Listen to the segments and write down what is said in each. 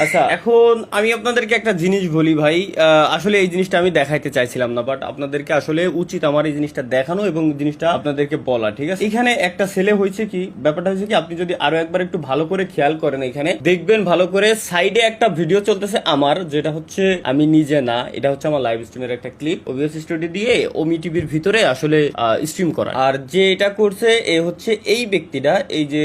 আচ্ছা, এখন আমি আপনাদেরকে একটা জিনিস বলি ভাই, আসলে এই জিনিসটা আমি দেখাইতে চাইছিলাম না, বাট আপনাদেরকে আসলে উচিত আমার এই জিনিসটা দেখানো এবং জিনিসটা আপনাদেরকে বলা, ঠিক আছে? এখানে একটা ছেলে হয়েছে কি, ব্যাপারটা হয়েছে কি, আপনি যদি আরো একবার একটু ভালো করে খেয়াল করেন, এখানে দেখবেন ভালো করে সাইডে একটা ভিডিও চলতেছে আমার, যেটা হচ্ছে আমি নিজে না, এটা হচ্ছে আমার লাইভ স্ট্রিমের একটা ক্লিপ ওবিএস স্টুডিও দিয়ে ওমি টিভির ভিতরে আসলে স্ট্রিম করা। আর যে এটা করছে এ হচ্ছে এই ব্যক্তিটা, এই যে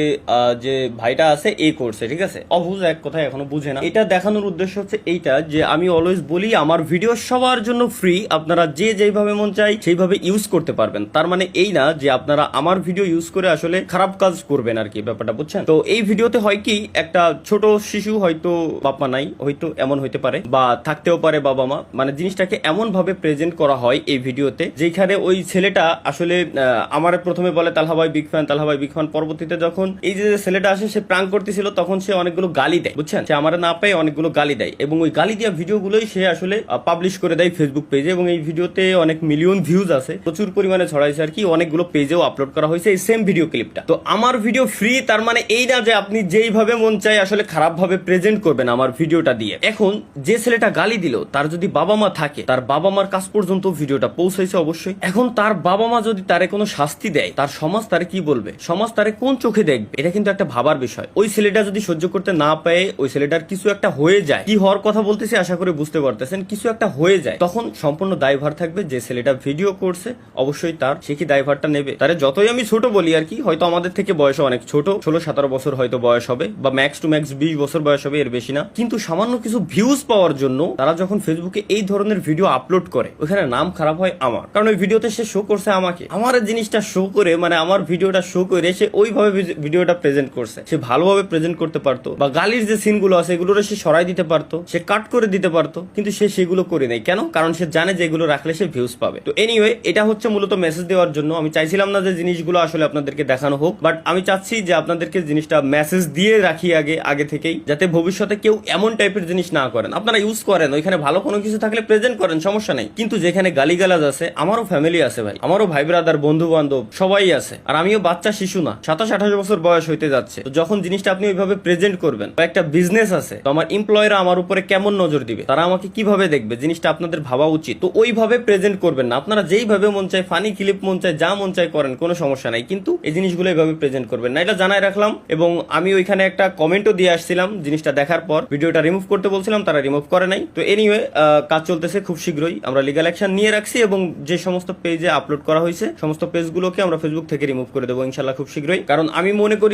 যে ভাইটা আছে এ করছে, ঠিক আছে? অবুঝ এক কথা, এখনো বুঝে না। এটা দেখানোর উদ্দেশ্য হচ্ছে এইটা যে আমি অলওয়েজ বলি আমার ভিডিও সবার জন্য ফ্রি, আপনারা যে যেভাবে মন চাই সেইভাবে ইউজ করতে পারবেন। তার মানে এই না যে আপনারা আমার ভিডিও ইউজ করে আসলে খারাপ কাজ করবেন আর কি, ব্যাপারটা বুঝছেন? তো এই ভিডিওতে হয় কি, একটা ছোট শিশু, হয়তো বাবা নাই, হয়তো এমন হইতে পারে, বা থাকতেও পারে বাবা মা, মানে জিনিসটাকে এমন ভাবে প্রেজেন্ট করা হয় এই ভিডিওতে, যেখানে ওই ছেলেটা আসলে আমার প্রথমে বলে তালহা ভাই বিগ ফ্যান, তালহা ভাই বিগ ফ্যান। পরবর্তীতে যখন এই যে ছেলেটা আসে, সে প্রাঙ্ক করতেছিল, তখন সে অনেকগুলো গালি দেয়, বুঝছেন? সে আমার না পেয়ে অনেকগুলো গালি দেয়, এবং ওই গালি দেওয়া ভিডিওগুলোই সে আসলে পাবলিশ করে দেয় ফেসবুক পেজে, এবং এই ভিডিওতে অনেক মিলিয়ন ভিউজ আছে, প্রচুর পরিমাণে ছড়াইছে আর কি, অনেকগুলো পেজেও আপলোড করা হয়েছে এই সেম ভিডিও ক্লিপটা। তো আমার ভিডিও ফ্রি, তার মানে এই না যে আপনি যেইভাবে মন চাই আসলে খারাপ ভাবে প্রেজেন্ট করবেন আমার ভিডিওটা দিয়ে। এখন যে ছেলেটা গালি দিল, তার যদি বাবা মা থাকে, তার বাবা মার কাছ পর্যন্ত ভিডিওটা পৌঁছাইছে অবশ্যই। এখন তার বাবা মা যদি তারে কোনো শাস্তি দেয়, তার সমাজ তারে কি বলবে, সমাজ তারে কোন চোখে দেখবে, এটা কিন্তু একটা ভাবার বিষয়। ওই ছেলেটা যদি সহ্য করতে না পায়, ওই ছেলেটার কিছু একটা হয়ে যায়, কি হওয়ার কথা বলতেছি আশা করি বুঝতে পারতেছেন, কিছু একটা হয়ে যায়, তখন সম্পূর্ণ দায়ভার থাকবে যে ছেলেটা ভিডিও করছে, অবশ্যই তার, সে কি দায়ভারটা নেবে? তারে যতই আমি ছোট বলি আর কি, হয়তো আমাদের থেকে বয়স অনেক ছোট, 16-17 বছর হয়তো বয়স হবে, বা ম্যাক্স টু ম্যাক্স 20 বছর বয়স হবে, এর বেশি না, কিন্তু সামান্য কিছু ভিউজ পাওয়ার জন্য তারা যখন ফেসবুকে এই ধরনের ভিডিও আপলোড করে, ওখানে নাম খারাপ হয় আমার, কারণ ওই ভিডিওতে সে শো করছে আমাকে, আমার জিনিসটা শো করে, মানে আমার ভিডিওটা শো করে সে ওইভাবে ভিডিওটা প্রেজেন্ট করছে। সে ভালোভাবে প্রেজেন্ট করতে পারতো, বা গালির যে সিনগুলো আছে এগুলো সে সরাই দিতে পারতো, সে কাট করে দিতে পারতো, কিন্তু সে সেগুলো করে নেই। কেন? কারণ সে জানে যে এগুলো রাখলে সে ভিউজ পাবে। তো এনিওয়ে, এটা হচ্ছে মূলত মেসেজ দেওয়ার জন্য। আমি চাইছিলাম না যে জিনিসগুলো আসলে আপনাদেরকে দেখানো হোক, বাট আমি চাচ্ছি যে আপনাদেরকে জিনিসটা মেসেজ দিয়ে রাখি আগে থেকেই, যাতে ভবিষ্যতে কেউ এমন টাইপের জিনিস না করেন। আপনারা ইউজ করেন, ওইখানে ভালো কোনো কিছু থাকলে প্রেজেন্ট করেন, সমস্যা নেই, কিন্তু যেখানে গালিগালাজ আছে, আমারও ফ্যামিলি আছে ভাই, আমারও ভাই ব্রাদার বন্ধু বান্ধব সবাই আছে, আর আমিও বাচ্চা শিশু না, 27-28 বছর বয়স হইতে যাচ্ছে। তো যখন জিনিসটা আপনি ওইভাবে প্রেজেন্ট করবেন, বা একটা বিজনেস আছে, তো আমার এমপ্লয়িরা আমার উপরে কেমন নজর দিবে, তারা আমাকে কিভাবে দেখবে, জিনিসটা আপনাদের ভাবা উচিত। তো ওইভাবে প্রেজেন্ট করবেন না, আপনারা যেইভাবে মন চায়, ফানি ক্লিপ মন চায়, যা মন চায় করেন, কোনো সমস্যা নাই, কিন্তু এই জিনিসগুলো এইভাবে প্রেজেন্ট করবেন না, এটা জানাই রাখলাম। এবং আমি ওইখানে একটা কমেন্টও দিয়ে আসছিলাম, জিনিসটা দেখার পর ভিডিওটা রিমুভ করতে বলছিলাম, তারা রিমুভ করে নাই। তো এনিওয়ে, কাজ চলতেছে, খুব শীঘ্রই আমরা লিগ্যাল অ্যাকশন নিয়ে রাখছি, এবং যে সমস্ত পেজে আপলোড করা হয়েছে সমস্ত পেজগুলোকে আমরা ফেসবুক থেকে রিমুভ করে দেবো ইনশাল্লাহ খুব শীঘ্রই। কারণ আমি মনে করি